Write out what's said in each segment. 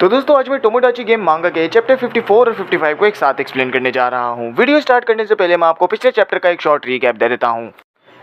तो दोस्तों आज मैं टोमोडाची गेम मांगा के चैप्टर 54 और 55 को एक साथ एक्सप्लेन करने जा रहा हूँ। वीडियो स्टार्ट करने से पहले मैं आपको पिछले चैप्टर का एक शॉर्ट रिकैप दे देता हूँ।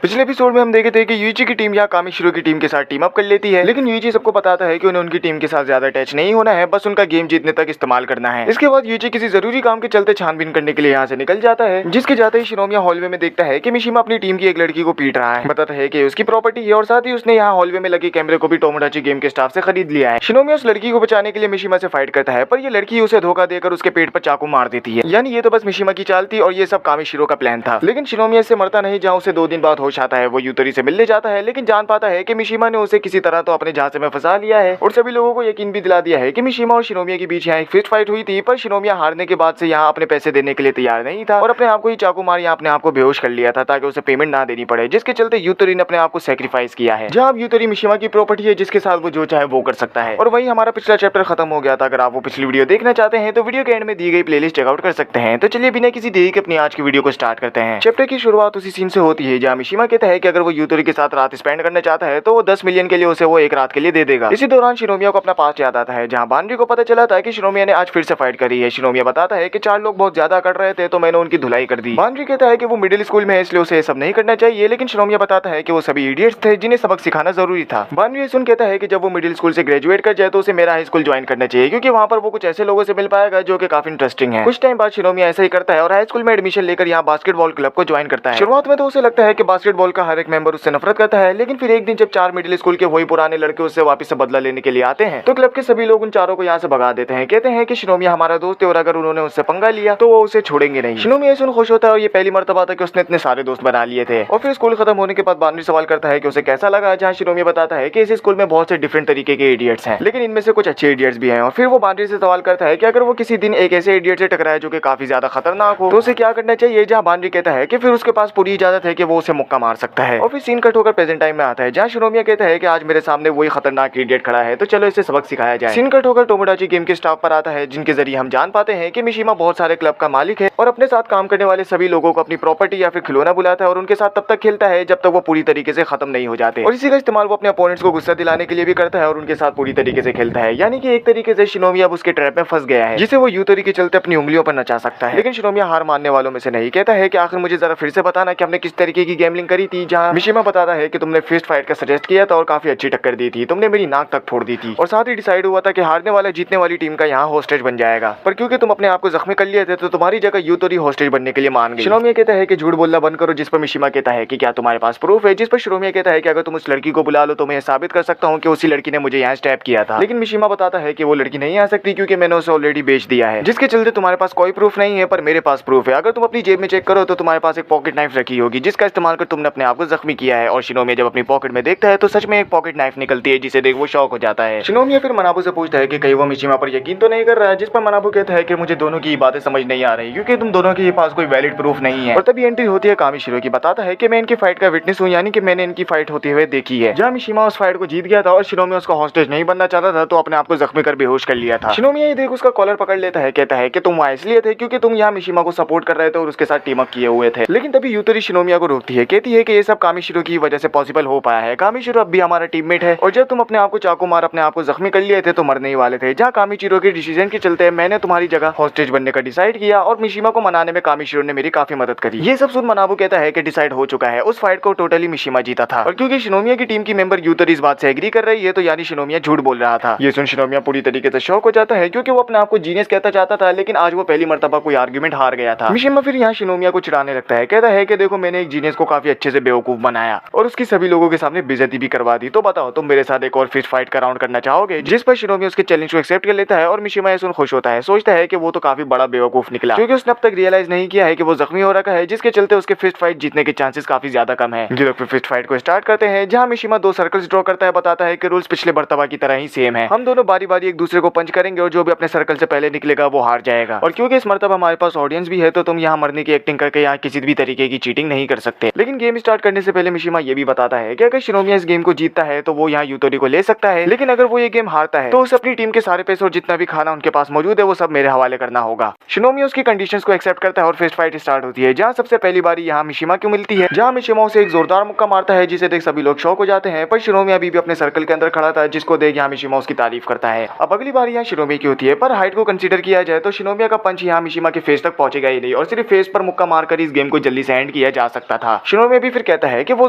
पिछले एपिसोड में हम देखे थे कि यूइची की टीम यहाँ कामिशिरो की टीम के साथ टीम अप कर लेती है, लेकिन यूइची सबको बताता है कि उन्हें उनकी टीम के साथ ज्यादा अटैच नहीं होना है, बस उनका गेम जीतने तक इस्तेमाल करना है। इसके बाद यूइची किसी जरूरी काम के चलते छानबीन करने के लिए यहाँ से निकल जाता है, जिसके जाते ही शिनोमिया हॉलवे में देखता है कि मिशिमा अपनी टीम की एक लड़की को पीट रहा है। बताता है कि उसकी प्रॉपर्टी है और साथ ही उसने यहाँ हॉलवे में लगे कैमरे को भी टोमोडाची गेम के स्टाफ से खरीद लिया है। शिनोमिया उस लड़की को बचाने के लिए मिशिमा से फाइट करता है, पर ये लड़की उसे धोखा देकर उसके पेट पर चाकू मार देती है। यानी ये तो बस मिशिमा की चाल थी और ये सब कामिशिरो का प्लान था। लेकिन शिनोमिया इससे मरता नहीं, जहाँ उसे 2 दिन बाद होश आता है। वो यूतरी से मिलने जाता है, लेकिन जान पाता है कि मिशिमा ने उसे किसी तरह तो अपने झांसे में फंसा लिया है और सभी लोगों को यकीन भी दिला दिया है कि मिशिमा और शिनोमिया के बीच यहाँ एक फिस्ट फाइट हुई थी। पर शिनोमिया हारने के बाद से यहाँ अपने पैसे देने के लिए तैयार नहीं था और अपने आप को ही चाकू मार यहाँ अपने आप को बेहोश कर लिया था ताकि उसे पेमेंट ना देनी पड़े, जिसके चलते यूतरी ने अपने आप को सेक्रीफाइस किया है। जहाँ अब यूतरी मिशिमा की प्रॉपर्टी है, जिसके साथ वो जो चाहे वो कर सकता है। और वही हमारा पिछला चैप्टर खत्म हो गया था। अगर आप वो पिछली वीडियो देखना चाहते हैं तो वीडियो के एंड में दी गई प्लेलिस्ट चेकआउट कर सकते हैं। तो चलिए बिना किसी देरी के अपनी आज की वीडियो को स्टार्ट करते हैं। चैप्टर की शुरुआत उसी सीन से होती है जहाँ मिशिमा कहता है कि अगर वो यूतरी के साथ रात स्पेंड करना चाहता है तो वो 10 मिलियन के लिए उसे वो एक रात के लिए दे देगा। इसी दौरान शिनोमिया को अपना पास्ट याद आता है, जहाँ बानरी को पता चला था कि शिनोमिया ने आज फिर से फाइट करी है। शिनोमिया बताता है कि 4 लोग बहुत ज्यादा कर रहे थे तो मैंने उनकी धुलाई कर दी। बानरी कहता है कि वो मिडिल स्कूल में है इसलिए उसे ये सब नहीं करना चाहिए, लेकिन शिनोमिया बताता है कि वो सभी इडियट्स थे जिन्हें सबक सिखाना जरूरी था। बानरी सुन कहता है कि जब वो मिडिल स्कूल से ग्रेजुएट कर जाए तो उसे मेरा हाई स्कूल ज्वाइन करना चाहिए, क्योंकि वहाँ पर वो कुछ ऐसे लोगों से मिल पाएगा जो कि काफी इंटरेस्टिंग है। कुछ टाइम बाद शिनोमिया ऐसा ही करता है और हाई स्कूल में एडमिशन लेकर यहाँ बास्केटबॉल क्लब को ज्वाइन करता है। शुरुआत में तो उसे लगता है कि बास्केटबॉल का हर एक मेंबर उससे नफरत करता है, लेकिन फिर एक दिन जब 4 मिडिल स्कूल के वही पुराने लड़के उससे वापस से बदला लेने के लिए आते हैं तो क्लब के सभी लोग उन चारों को यहाँ से भगा देते हैं। कहते हैं कि शिनोमिया हमारा दोस्त है और अगर उन्होंने उससे पंगा लिया तो वो उसे छोड़ेंगे नहीं। शिनोमिया सुन खुश होता है और ये पहली मर्तबा था कि उसने इतने सारे दोस्त बना लिए थे। और फिर स्कूल खत्म होने के बाद बानरी सवाल करता है कि उसे कैसा लगा, जहाँ शिनोमिया बताता है कि इस स्कूल में बहुत से डिफरेंट तरीके के इडियट्स हैं, लेकिन इनमें से कुछ अच्छे इडियट्स भी हैं। और फिर वो बानरी से सवाल करता है कि अगर वो किसी दिन एक ऐसे इडियट से टकराए जो कि काफी ज्यादा खतरनाक हो तो उसे क्या करना चाहिए, जहाँ बानरी कहता है कि फिर उसके पास पूरी इजाजत है कि वो उसे मुक्का मार सकता है। और फिर सीन कट होकर प्रेजेंट टाइम में आता है, जहाँ शिनोमिया कहता है कि आज मेरे सामने वही खतरनाक इडियट खड़ा है तो चलो इसे सबक सिखाया जाए। सीन कट होकर टोमोडाची गेम के स्टाफ पर आता है, जिनके जरिए हम जान पाते हैं कि मिशिमा बहुत सारे क्लब का मालिक है और अपने साथ काम करने वाले सभी लोगों को अपनी प्रॉपर्टी या फिर खिलौना बुलाता है और उनके साथ तब तक खेलता है जब तक वो पूरी तरीके से खत्म नहीं हो जाते। और इसी का इस्तेमाल वो अपने अपोनेंट्स को गुस्सा दिलाने के लिए भी करता है और उनके साथ पूरी तरीके से खेलता है। यानी कि एक तरीके से शिनोमिया अब उसके ट्रैप में फंस गया है, जिसे वो यूतरी के चलते अपनी उंगलियों पर नचा सकता है। लेकिन शिनोमिया हार मानने वालों में से नहीं। कहता है कि आखिर मुझे जरा फिर से बताना कि हमने किस तरीके की गैम्बलिंग करी थी। जहाँ मिशिमा बताता है कि तुमने फिस्ट फाइट का सजेस्ट किया था और काफी अच्छी टक्कर दी थी, तुमने मेरी नाक तक फोड़ दी थी और साथ ही डिसाइड हुआ था कि हारने वाला जीतने वाली टीम का यहाँ होस्टेज बन जाएगा, पर क्योंकि तुम अपने आप को जख्मी कर लिए थे तो तुम्हारी जगह यूतरी होस्टेज बनने के लिए मान गई। शिनोमिया कहता है कि झूठ बोलना बंद करो, जिस पर मिशिमा कहता है कि क्या तुम्हारे पास प्रूफ है, जिस पर शिनोमिया कहता है कि अगर तुम उस लड़की को बुला लो तो मैं साबित कर सकता हूँ कि उसी लड़की ने मुझे यहाँ स्टैप किया था। लेकिन मिशिमा बताता है कि वो लड़की नहीं आ सकती क्योंकि मैंने उसे ऑलरेडी बेच दिया है, जिसके चलते तुम्हारे पास कोई प्रूफ नहीं है, पर मेरे पास प्रूफ है। अगर तुम अपनी जेब में चेक करो तो तुम्हारे पास एक पॉकेट नाइफ रखी होगी जिसका इस्तेमाल कर तुमने अपने आप को जख्मी किया है। और शिनोमिया जब अपनी पॉकेट में देखता है तो सच में एक पॉकेट नाइफ निकलती है, जिसे देख वो शॉक हो जाता है। शिनोमिया फिर मनाबू से पूछता है कि कहीं वो मिशिमा पर यकीन तो नहीं कर रहा है, जिस पर मनाबू कहता है कि मुझे दोनों की बातें समझ नहीं आ रही क्योंकि तुम दोनों के पास कोई वैलिड प्रूफ नहीं है। और तभी एंट्री होती है कामिशिरो की। बताता है कि मैं इनकी फाइट का विटनेस हूँ, यानी कि मैंने इनकी फाइट होते हुए देखी है, जहाँ मिशिमा उस फाइट को जीत गया था और शिनोमिया उसका हॉस्टेज नहीं बनना चाहता था तो अपने आप को जख्मी कर बेहोश कर लिया था। शिनोमिया ये देख उसका कॉलर पकड़ लेता है, कहता है कि तुम वहाँ इसलिए थे क्योंकि तुम यहाँ मिशिमा को सपोर्ट कर रहे थे और उसके साथ टीम अप किए हुए थे। लेकिन तभी यूतरी शिनोमिया को रोकती है, कहती है कि ये सब कामिशिरो की वजह से पॉसिबल हो पाया है। कामिशिरो अब भी हमारा टीममेट है और जब तुम अपने आप को चाकू मार अपने आप को जख्मी कर लिए थे तो मरने ही वाले थे, जहाँ कामिशिरो के डिसीजन के चलते मैंने तुम्हारी जगह हॉस्टेज बनने का डिसाइड किया और मिशिमा को मनाने में कामिशिरो ने मेरी काफी मदद करी। ये सब सुन मनाबू कहता है कि डिसाइड हो चुका है, उस फाइट को टोटली मिशिमा जीता था। और क्योंकि शिनोमिया की टीम की मेंबर यूतरी इस बात से एग्री कर रही है तो यानी शिनोमिया झूठ बोल रहा था। ये सुन शिनोमिया पूरी तरीके से शॉक हो जाता है क्योंकि वो अपने आप को जीनियस कहता चाहता था, लेकिन आज वो पहली मर्तबा कोई आर्गुमेंट हार गया था। मिशिमा फिर यहाँ शिनोमिया को चिढ़ाने लगता है, कहता है कि देखो मैंने एक जीनियस को काफी अच्छे से बेवकूफ बनाया और उसकी सभी लोगों के सामने बेइज्जती भी करवा दी, तो बताओ तुम मेरे साथ एक और फिस्ट फाइट का राउंड करना चाहोगे। जिस पर शिनोमिया उसके चैलेंज को एक्सेप्ट कर लेता है और मिशिमा ये सुन खुश होता है, सोचता है कि वो तो काफी बड़ा बेवकूफ निकला क्योंकि उसने अब तक रियलाइज नहीं किया है कि वो जख्मी हो रखा है, जिसके चलते उसके फिस्ट फाइट जीतने के चांसेस काफी ज्यादा कम है। ये लोग फिर फिस्ट फाइट को स्टार्ट करते हैं, जहाँ मिशिमा 2 सर्कल्स ड्रॉ करता है। बताता है कि रूल्स पिछले मर्तबा की तरह ही सेम है, हम दोनों बारी बारी एक दूसरे को पंच करेंगे और जो भी अपने सर्कल से पहले निकलेगा वो हार जाएगा। और क्योंकि इस मर्तबा हमारे पास ऑडियंस भी है तो तुम यहाँ मरने की एक्टिंग करके यहाँ किसी भी तरीके की चीटिंग नहीं कर सकते। लेकिन गेम स्टार्ट करने से पहले मिशिमा ये भी बताता है कि अगर शिनोमिया इस गेम को जीतता है तो वो यहाँ यूतोरी को ले सकता है, लेकिन अगर वो ये गेम हारता है तो उसे अपनी टीम के सारे पैसे और जितना भी खाना उनके पास मौजूद है वो सब मेरे हवाले करना होगा। शिनोमिया उसकी कंडीशंस को एक्सेप्ट करता है और फिस्ट फाइट स्टार्ट होती है, जहाँ सबसे पहली बारी यहाँ मिशिमा को मिलती है, जहाँ मिशिमा उसे एक जोरदार मुक्का मारता है जिसे देख सभी लोग शॉक हो जाते हैं। पर शिनोमिया अभी भी अपने सर्कल के अंदर खड़ा था, जिसको देख यहाँ मिशिमा उसकी तारीफ करता है। अब अगली बारी यहाँ शिनोमिया की होती है, पर हाइट को कंसीडर किया जाए तो शिनोमिया का पंच यहाँ मिशिमा के फेस तक पहुंचेगा ही नहीं और सिर्फ फेस पर मुक्का मारकर इस गेम को जल्दी से एंड किया जा सकता था। शिनोमिया भी फिर कहता है कि वो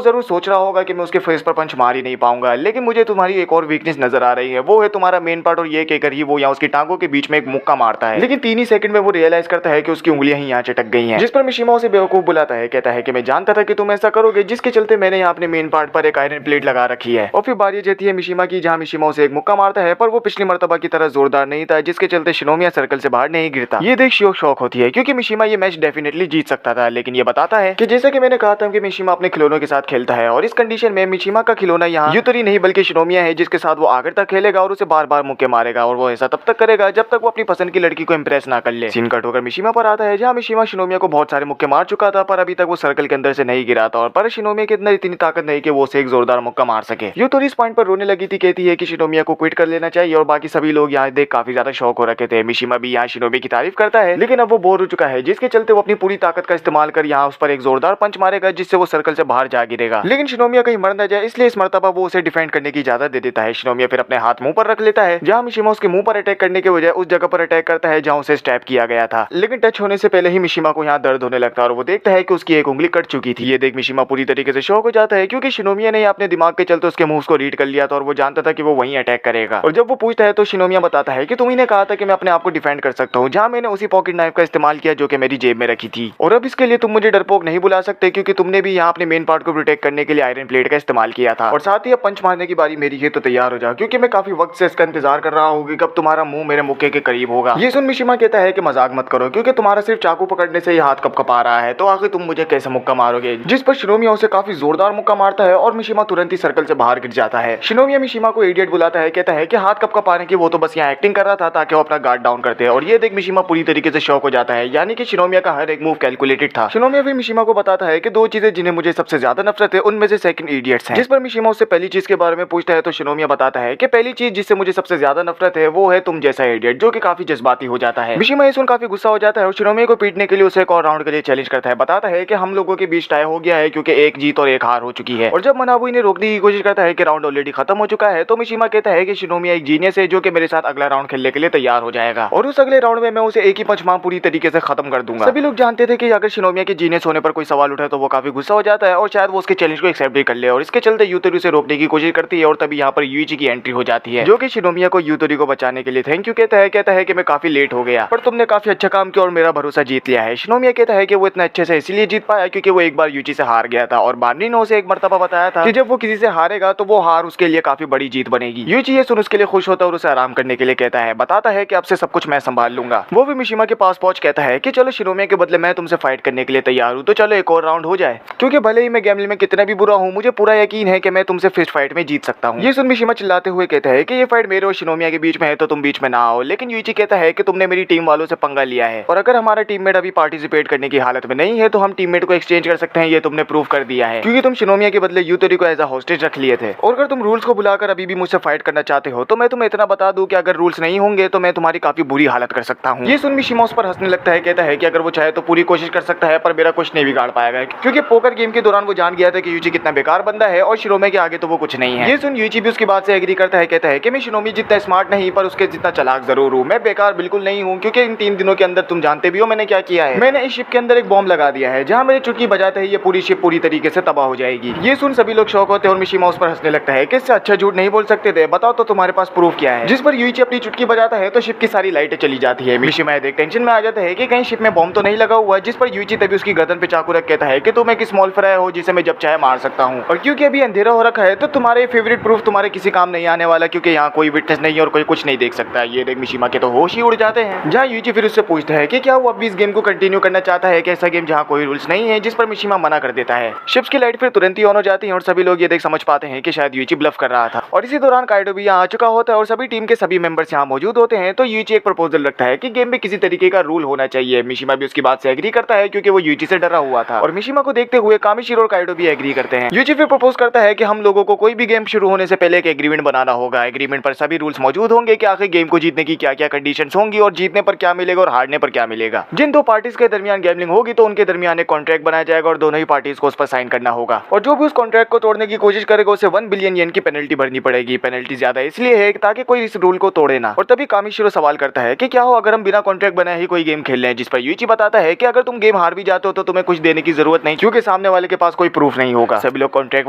जरूर सोच रहा होगा कि मैं उसके फेस पर पंच मार ही नहीं पाऊंगा, लेकिन मुझे तुम्हारी एक और वीकनेस नजर आ रही है, वो है तुम्हारा मेन पार्ट। और ये कहकर ही वो यहाँ उसकी टांगों के बीच में एक मुक्का मारता है, लेकिन 3 ही सेकंड में वो रियलाइज करता है कि उसकी उंगलियां ही यहाँ चटक गई हैं, जिस पर मिशिमा उसे बेवकूफ बुलाता है। कहता है कि मैं जानता था कि तुम ऐसा करोगे, जिसके चलते मैंने यहाँ अपने मेन पार्ट पर एक आयरन प्लेट लगा रखी है। और फिर बारी जाती है मिशिमा की, जहाँ मिशिमा उसे एक मुक्का मारता है, पर वो पिछली मर्तबा की तरह जोरदार नहीं था, जिसके चलते शिनोमिया सर्कल से बाहर नहीं गिरता। ये देख शियो शॉक होती है क्योंकि मिशिमा ये मैच डेफिनेटली जीत सकता था, लेकिन ये बताता है कि जैसा कि मैंने कहा था कि मिशिमा अपने खिलौनों के साथ खेलता है और इस कंडीशन में मिशिमा का खिलौना यहाँ यूतोरी नहीं बल्कि शिनोमिया है, जिसके साथ वो आखिर तक खेलेगा और उसे बार बार मुक्के मारेगा। और वो ऐसा तब तक करेगा जब तक वो अपनी पसंद की लड़की को इंप्रेस ना कर ले। सीन कट होकर मिशिमा पर आता है, जहाँ मिशिमा शिनोमिया को बहुत सारे मुक्के मार चुका था, पर अभी तक वो सर्कल के अंदर से नहीं गिरा था। और पर शिनोमिया के अंदर इतनी ताकत नहीं कि वो उसे एक जोरदार मुक्का मार सके। यूतोरी इस पॉइंट पर रोने लगी थी, कहती है कि शिनोमिया को क्विट कर लेना चाहिए और बाकी सभी लोग यहाँ देख काफी ज्यादा शौक हो रखे थे। मिशिमा भी यहाँ शिनोमिया की तारीफ करता है, लेकिन अब वो बोर हो चुका है, जिसके चलते वो अपनी पूरी ताकत का इस्तेमाल कर यहाँ उस पर एक जोरदार पंच मारेगा, जिससे वो सर्कल से बाहर जा गिरेगा। लेकिन शिनोमिया कहीं मर न जाए, इसलिए इस मर्तबा वो उसे डिफेंड करने की इजाजत दे देता है। शिनोमिया फिर अपने हाथ मुंह पर रख लेता है, जहाँ मिशिमा उसके मुंह पर अटैक करने के बजाय उस जगह पर अटैक करता है जहाँ उसे स्टैब किया गया था। लेकिन टच होने से पहले ही मिशिमा को यहाँ दर्द होने लगता है और वो देखता है कि उसकी एक उंगली कट चुकी थी। ये देख मिशिमा पूरी तरीके से शॉक हो जाता है, क्योंकि शिनोमिया ने अपने दिमाग के चलते उसके मूव्स को रीड कर लिया था और वो जानता था कि वो वहीं अटैक करेगा। और जब वो पूछता है तो शिनोमिया बताता है कि तुम ही ने कहा था कि मैं अपने आप को डिफेंड कर सकता हूँ, जहाँ मैंने उसी पॉकेट नाइफ का इस्तेमाल किया जो कि मेरी जेब में रखी थी। और अब इसके लिए तुम मुझे डरपोक नहीं बुला सकते, क्योंकि तुमने भी यहाँ अपने मेन पार्ट को प्रोटेक्ट करने के लिए आयरन प्लेट का इस्तेमाल किया था। और साथ ही अब पंच मारने की बारी मेरी है, तो तैयार हो जाओ, क्योंकि मैं काफी वक्त से इसका इंतजार कर रहा हूँ कि कब तुम्हारा मुंह मेरे मुक्के के करीब होगा। ये सुन मिशिमा कहता है कि मजाक मत करो, क्योंकि तुम्हारा सिर्फ चाकू पकड़ने से ही हाथ कपकपा रहा है, तो आखिर तुम मुझे कैसे मुक्का मारोगे। जिस पर शिनोमिया उसे काफी जोरदार मुक्का मारता है और मिशिमा तुरंत ही सर्कल से बाहर गिर जाता है। शिनोमिया मिशिमा को इडियट बुलाता है, कहता है कि हाथ कपकपाने की वो तो बस यहाँ एक्टिंग कर रहा था ताकि वो अपना गार्ड डाउन करते हैं। और ये देख मिशिमा पूरी तरीके से शॉक हो जाता है, यानी कि शिनोमिया का हर एक मूव कैलकुलेटेड था। शिनोमिया भी मिशिमा को बताता है कि 2 चीजें जिन्हें मुझे सबसे ज्यादा नफरत है, उनमें से सेकंड इडियट्स हैं। जिस पर मिशिमा उससे पहली चीज के बारे में पूछता है तो शिनोमिया बताता है कि पहली चीज जिससे मुझे सबसे ज्यादा नफरत है वो है तुम जैसा इडियट, जो कि काफी जज्बाती हो जाता है। मिशिमा ये सुन काफी गुस्सा हो जाता है और शिनोमिया को पीटने के लिए उसे एक और राउंड के लिए चैलेंज करता है। बताता है कि हम लोगों के बीच टाई हो गया है, क्योंकि एक जीत और एक हार हो चुकी है। और जब मनाबू इन्हें रोकने की कोशिश करता है कि राउंड ऑलरेडी खत्म हो चुका है, तो मिशिमा कहता है कि शिनोमिया एक जीनियस है जो कि मेरे साथ अगला राउंड खेलने के लिए तैयार हो जाएगा, और उस अगले राउंड में मैं उसे एक ही पंच मार पूरी तरीके से खत्म कर दूंगा। सभी लोग जानते थे कि अगर शिनोमिया के जीनियस होने पर कोई सवाल उठे तो वो काफी गुस्सा हो जाता है और शायद वो उसके चैलेंज को एक्सेप्ट भी कर ले, और इसके चलते यूतोरी उसे रोकने की कोशिश करती है। और तभी यहाँ पर यूइची की एंट्री हो जाती है, जो कि शिनोमिया को यूतोरी को बचाने के लिए थैंक यू कहता है कि मैं काफी लेट हो गया, पर तुमने काफी अच्छा काम किया और मेरा भरोसा जीत लिया है। शिनोमिया कहता है कि वो इतना अच्छे से इसलिए जीत पाया क्योंकि वो एक बार यूची से हार गया था, और बार्नी ने उसे एक मर्तबा बताया था कि जब वो किसी से हारेगा तो वो हार उसके लिए काफी बड़ी जीत बनेगी। यूची ये सुन उसके लिए खुश होता है और उसे आराम करने के लिए कहता है। बताता है कि अब से सब कुछ मैं संभाल लूंगा। वो भी मिशिमा के पास पहुंच कहता है कि चलो शिनोमिया के बदले मैं तुमसे फाइट करने के लिए तैयार हूँ, तो चलो एक और राउंड हो जाए, क्योंकि भले ही मैं गैम्बलिंग में कितना भी बुरा हूँ, मुझे पूरा यकीन है कि मैं तुमसे फिस्ट फाइट में जीत सकता हूँ। ये सुन मिशिमा चिल्लाते हुए कहता है कि ये फाइट मेरे और शिनोमिया के बीच में है, तो तुम बीच में ना आओ। लेकिन यूची कहता है कि तुमने मेरी टीम वालों से पंगा लिया है, और अगर हमारा टीममेट अभी पार्टिसिपेट करने की हालत में नहीं है तो हम टीममेट को एक्सचेंज कर सकते हैं, ये तुमने प्रूव कर दिया है, क्योंकि तुम शिनोमिया के बदले यूतोरी को एज अ हॉस्टेज रख लिए थे। और अगर तुम रूल्स को बुलाकर अभी भी मुझसे फाइट करना चाहते हो तो मैं तुम्हें इतना बता दूं कि अगर रूल्स नहीं होंगे तो मैं तुम्हारी काफी बुरी हालत कर सकता हूँ। ये सुन मिशिमा उस पर हंसने लगता है, कहता है कि अगर वो चाहे तो पूरी कोशिश कर सकता है, पर मेरा कुछ नहीं बिगाड़ पाएगा, क्योंकि पोकर गेम के दौरान वो जान गया था कि यूची कितना बेकार बंदा है और शिनोमिया के आगे तो वो कुछ नहीं है। ये सुन यूची भी उसकी बात से एग्री करता है, कहता है कि मैं शिनोमिया जितना स्मार्ट नहीं पर उसके जितना चालाक जरूर हूँ, मैं बेकार बिल्कुल नहीं हूँ, क्योंकि इन 3 दिनों के अंदर तुम जानते भी हो मैंने क्या किया है। मैंने इस शिप के अंदर एक बॉम्ब लगा दिया है, जहाँ मेरी चुटकी बजाते ही ये पूरी शिप पूरी तरीके से तबाह हो जाएगी। ये सुन सभी लोग शौक होते हैं और मिशिमा उस पर हंसने लगता है कि इससे अच्छा झूठ नहीं बोल सकते थे, बताओ तो तुम्हारे पास प्रूफ क्या है। जिस पर यूची अपनी चुटकी बजाता है तो शिप की सारी लाइटें चली जाती है। मिशिमा देख टेंशन में आ जाता है कि कहीं शिप में बॉम्ब तो नहीं लगा हुआ, जिस पर यूची तभी उसकी गर्दन पे चाकू रख कहता है कि तुम एक स्मॉल फ्राई हो जिसे मैं जब चाहे मार सकता हूँ, और क्योंकि अभी अंधेरा हो रखा है तो तुम्हारे फेवरेट प्रूफ तुम्हारे किसी काम नहीं आने वाला, क्योंकि यहाँ कोई विटनेस नहीं है और कोई कुछ नहीं देख सकता। ये देख मिशिमा के तो होश ही उड़ जाते हैं, जहाँ यूची फिर उससे पूछता है कि क्या वो अब भी इस गेम को कंटिन्यू करना चाहता है, कि ऐसा गेम जहाँ कोई रूल्स नहीं है, जिस पर मिशिमा मना कर देता है। शिप्स की लाइट फिर तुरंत ही ऑन हो जाती है और सभी लोग ये देख समझ पाते हैं कि शायद यूची ब्लफ कर रहा था। और इसी दौरान काइडो भी यहाँ आ चुका होता है और सभी टीम के सभी मेंबर्स यहाँ मौजूद होते हैं। तो यूची एक प्रपोजल रखता है कि गेम में किसी तरीके का रूल होना चाहिए। मिशिमा भी उसकी बात से एग्री करता है, क्योंकि वो यूची से डरा हुआ था। और मिशिमा को देखते हुए कामिशिरो और काइडो भी एग्री करते हैं। यूजी फिर प्रपोज करता है कि हम लोगों को कोई भी गेम शुरू होने से पहले एक एग्रीमेंट बनाना होगा। एग्रीमेंट पर सभी रूल्स मौजूद होंगे कि आखिर गेम को जीतने की क्या क्या कंडीशंस होंगी और जीतने पर क्या मिलेगा और हारने पर क्या मिलेगा। जिन दो पार्टीज के दरमियान गैम्बलिंग होगी तो उनके दरमियान एक कॉन्ट्रैक्ट बनाया जाएगा और दोनों ही पार्टीज को उस पर साइन करना होगा और जो भी उस कॉन्ट्रैक्ट को तोड़ने की कोशिश करेगा उसे 1 बिलियन येन की पेनल्टी भरनी पड़ेगी। पेनल्टी ज्यादा इसलिए है ताकि कोई इस रूल को तोड़े ना। और तभी कामिशिरो सवाल करता है कि क्या हो अगर हम बिना कॉन्ट्रैक्ट बनाए ही कोई गेम खेल रहे हैं, जिस पर यूइची बताता है कि अगर तुम गेम हार भी जाते हो तो तुम्हें कुछ देने की जरूरत नहीं क्योंकि सामने वाले के पास कोई प्रूफ नहीं होगा। सभी लोग कॉन्ट्रैक्ट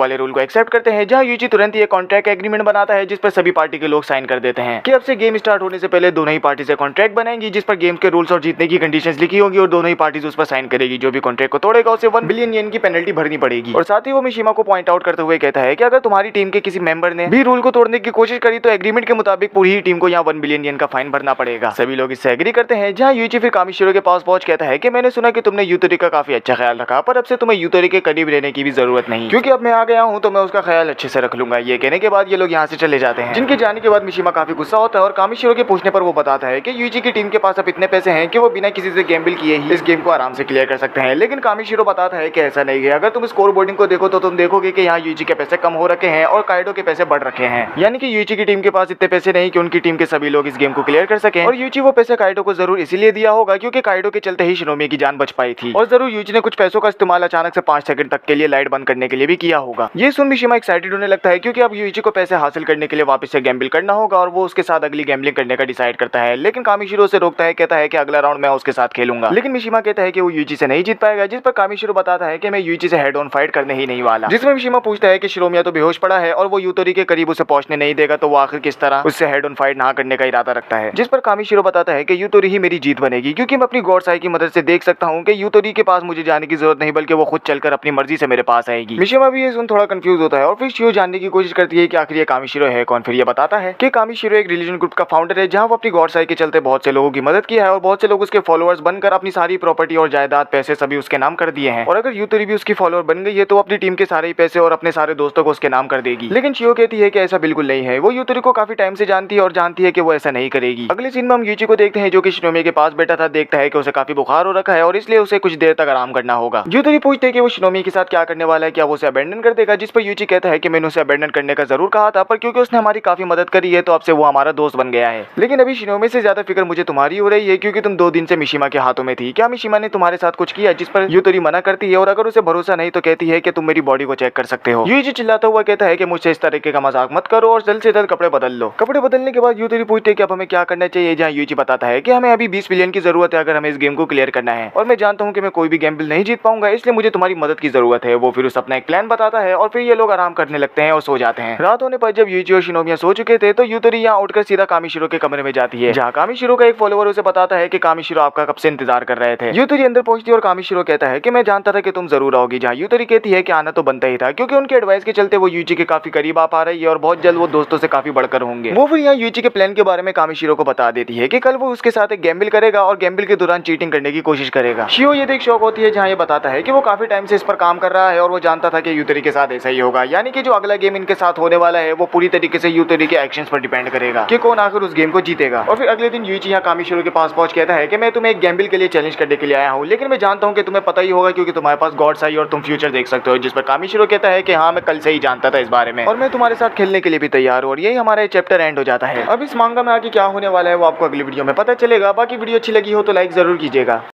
वाले रूल को एक्सेप्ट करते हैं जहां यूइची तुरंत ही एक कॉन्ट्रैक्ट एग्रीमेंट बनाता है जिस पर सभी पार्टी के लोग साइन कर देते हैं कि अब से गेम स्टार्ट होने से पहले दोनों ही पार्टी से कॉन्ट्रैक्ट बनाएंगी जिस पर गेम के रूल्स और जीतने की कंडीशंस लिखी होगी और दोनों ही पार्टीज उस पर साइन करेगी। जो भी कॉन्ट्रैक्ट को तोड़ेगा उसे 1 बिलियन येन की पेनल्टी भरनी पड़ेगी। और साथ ही वो मिशिमा को पॉइंट आउट करते हुए कहता है कि अगर तुम्हारी टीम के किसी मेंबर ने भी रूल को तोड़ने की कोशिश करी तो एग्रीमेंट के मुताबिक पूरी ही टीम को यहाँ 1 बिलियन येन का फाइन भरना पड़ेगा। सभी लोग इससे एग्री करते हैं जहाँ यूइची फिर कामिशिरो के पास पहुंच कहता है कि मैंने सुना कि तुमने यूतोरी का काफी अच्छा ख्याल रखा पर अब से तुम्हें यूतोरी के करीब रहने की भी जरूरत नहीं क्योंकि अब मैं आ गया हूँ तो मैं उसका ख्याल अच्छे से रख लूंगा। ये कहने के बाद ये लोग यहाँ से चले जाते हैं। जिनके जाने के बाद मिशिमा काफी गुस्सा होता है और कामिशिरो के पूछने पर वो बताता है कि यूइची की टीम के पास अब इतने पैसे हैं कि वो बिना किसी से गैम्बल किए ही इस गेम को आराम से क्लियर कर सकते हैं। लेकिन कामिशिरो बताता है कि ऐसा नहीं है। अगर तुम स्कोर बोर्डिंग को देखो तो तुम देखोगे कि यहाँ यूइची के पैसे कम हो रखे हैं और काइडो के पैसे बढ़ रखे हैं। यानी कि यूइची की टीम के पास इतने पैसे नहीं कि उनकी टीम के सभी लोग इस गेम को क्लियर कर सकें और यूइची वो पैसे काइडो को जरूर इसीलिए दिया होगा क्योंकि काइडो के चलते ही शिनोमी की जान बच पाई थी और जरूर यूइची ने कुछ पैसों का इस्तेमाल अचानक से 5 सेकंड तक के लिए लाइट बंद करने के लिए भी किया होगा। ये सुन मिशिमा एक्साइटेड होने लगता है क्योंकि अब यूइची को पैसे हासिल करने के लिए वापस से गैम्बल करना होगा और वो उसके साथ अगली गैम्बलिंग करने का डिसाइड करता है। लेकिन कामिशिरो उसे रोकता है, कहता है कि अगला राउंड मैं उसके साथ खेलूंगा। लेकिन मिशिमा कहता है कि वो यूइची से नहीं जीत पाएगा जिस पर कामिशिरो बताता है कि मैं यूइची से हेड ऑन फाइट करने ही नहीं वाला। जिसमें मिशिमा पूछता है कि शिरोमिया तो बेहोश पड़ा है और वो यूतोरी के करीब उसे पहुंचने नहीं देगा तो वो आखिर किस तरह उससे हेड ऑन फाइट ना करने का इरादा रखता है। जिस पर कामिशिरो बताता है कि यूतोरी ही मेरी जीत बनेगी क्योंकि मैं अपनी गॉड साई की मदद से देख सकता हूँ कि यूतोरी के पास मुझे जाने की जरूरत नहीं बल्कि वो खुद चलकर अपनी मर्जी से मेरे पास आएगी। मिशिमा भी ये सुन थोड़ा कंफ्यूज होता है और फिर शियो जानने की कोशिश करती है कि आखिर ये कामिशिरो है कौन। फिर ये बताता है कि कामिशिरो एक रिलीजन ग्रुप का फाउंडर है जहाँ वो अपनी गॉड साई के चलते बहुत से लोगों की मदद किया है और बहुत से लोग उसके फॉलोअर्स बनकर अपनी सारी प्रॉपर्टी और जायदाद पैसे सभी उसके नाम कर दिए हैं। और अगर यूतोरी भी उसकी फॉलोअर बन गई है तो अपनी टीम के सारे ही पैसे और अपने सारे दोस्तों को उसके नाम कर देगी। लेकिन शियो कहती है कि ऐसा बिल्कुल नहीं है। वो यूतोरी को काफी टाइम से जानती है और जानती है कि वो ऐसा नहीं करेगी। अगले सीन में हम यूची को देखते हैं जो कि शिनोमी के पास बैठा था। देखता है कि उसे काफी बुखार हो रखा है और इसलिए उसे कुछ देर तक आराम करना होगा। यूतोरी पूछते है कि वो शिनोमी के साथ क्या करने वाला है, क्या वो उसे अबेंडन कर देगा। जिस पर यूची कहता है कि मैंने उसे अबेंडन करने का जरूर कहा था पर क्योंकि उसने हमारी काफी मदद करी है तो अब से वो हमारा दोस्त बन गया है। लेकिन अभी शिनोमी से ज्यादा फिक्र मुझे तुम्हारी हो रही है क्योंकि तुम 2 दिन से मिशिमा के हाथों में थी। क्या मिशिमा ने तुम्हारे साथ कुछ किया? जिस पर यूतोरी मना करती है और अगर उसे भरोसा नहीं तो कहती है कि तुम मेरी बॉडी को चेक कर सकते हो। यूची चिल्लाता हुआ कहता है कि मुझसे इस तरीके का मजाक मत करो और जल्द से जल्द कपड़े बदल लो। कपड़े बदलने के बाद यूतोरी पूछते है कि अब हमें क्या करना चाहिए। जहाँ यूची बताता है कि हमें अभी 20 बिलियन की जरूरत है अगर हमें इस गेम को क्लियर करना है और मैं जानता हूँ कि मैं कोई भी गैम्बल नहीं जीत पाऊंगा इसलिए मुझे तुम्हारी मदद की जरूरत है। वो फिर उस अपना एक प्लान बताता है और फिर ये लोग आराम करने लगते हैं और सो जाते हैं। रात होने पर जब यूची और शिनोमिया सो चुके थे तो यूतोरी यहाँ उठकर सीधा कामिशिरो के कमरे में जाती है जहाँ कामिशिरो का एक फॉलोअर उसे बताता है कि कामिशिरो आपका कब से इंतजार कर रहे थे। यूतोरी अंदर पहुंचती है और कामिशिरो कहता है कि मैं जानता था कि तुम जरूर आओगी। जहाँ यूतोरी कहती है कि आना तो बनता ही था क्योंकि उनके एडवाइस के चलते वो यूची के काफी करीब आ पा रही है और बहुत जल्द वो दोस्तों से काफी बढ़कर होंगे। वो फिर यहाँ यूची के प्लान के बारे में कामिशिरो को बता देती है कि कल वो उसके साथ एक गैम्बल करेगा और गैम्बल के दौरान चीटिंग करने की कोशिश करेगा। शियो ये देख शौक होती है जहाँ ये बताता है कि वो काफी टाइम से इस पर काम कर रहा है और वो जानता था कि यूतोरी के साथ ऐसा ही होगा। यानी कि जो अगला गेम इनके साथ होने वाला है वो पूरी तरीके से यूतोरी के एक्शंस पर डिपेंड करेगा कि कौन आखिर उस गेम को जीतेगा। और फिर अगले दिन यूची यहाँ कामिशिरो के पास पहुंच कहता है कि मैं तुम्हें एक गैम्बल के लिए चैलेंज करने के लिए आया हूँ लेकिन मैं जानता हूँ कि तुम्हें पता ही होगा क्योंकि तुम्हारे पास गॉड्स आई और तुम फ्यूचर देख सकते हो। जिस पर कामिशिरो कहता है कि हाँ मैं कल से ही जानता था इस बारे में और मैं तुम्हारे साथ खेलने के लिए भी तैयार हूँ। और यही हमारा चैप्टर एंड हो जाता है। अब इस मांगा में आगे क्या होने वाला है वो आपको अगली वीडियो में पता चलेगा। बाकी वीडियो अच्छी लगी हो तो लाइक जरूर कीजिएगा।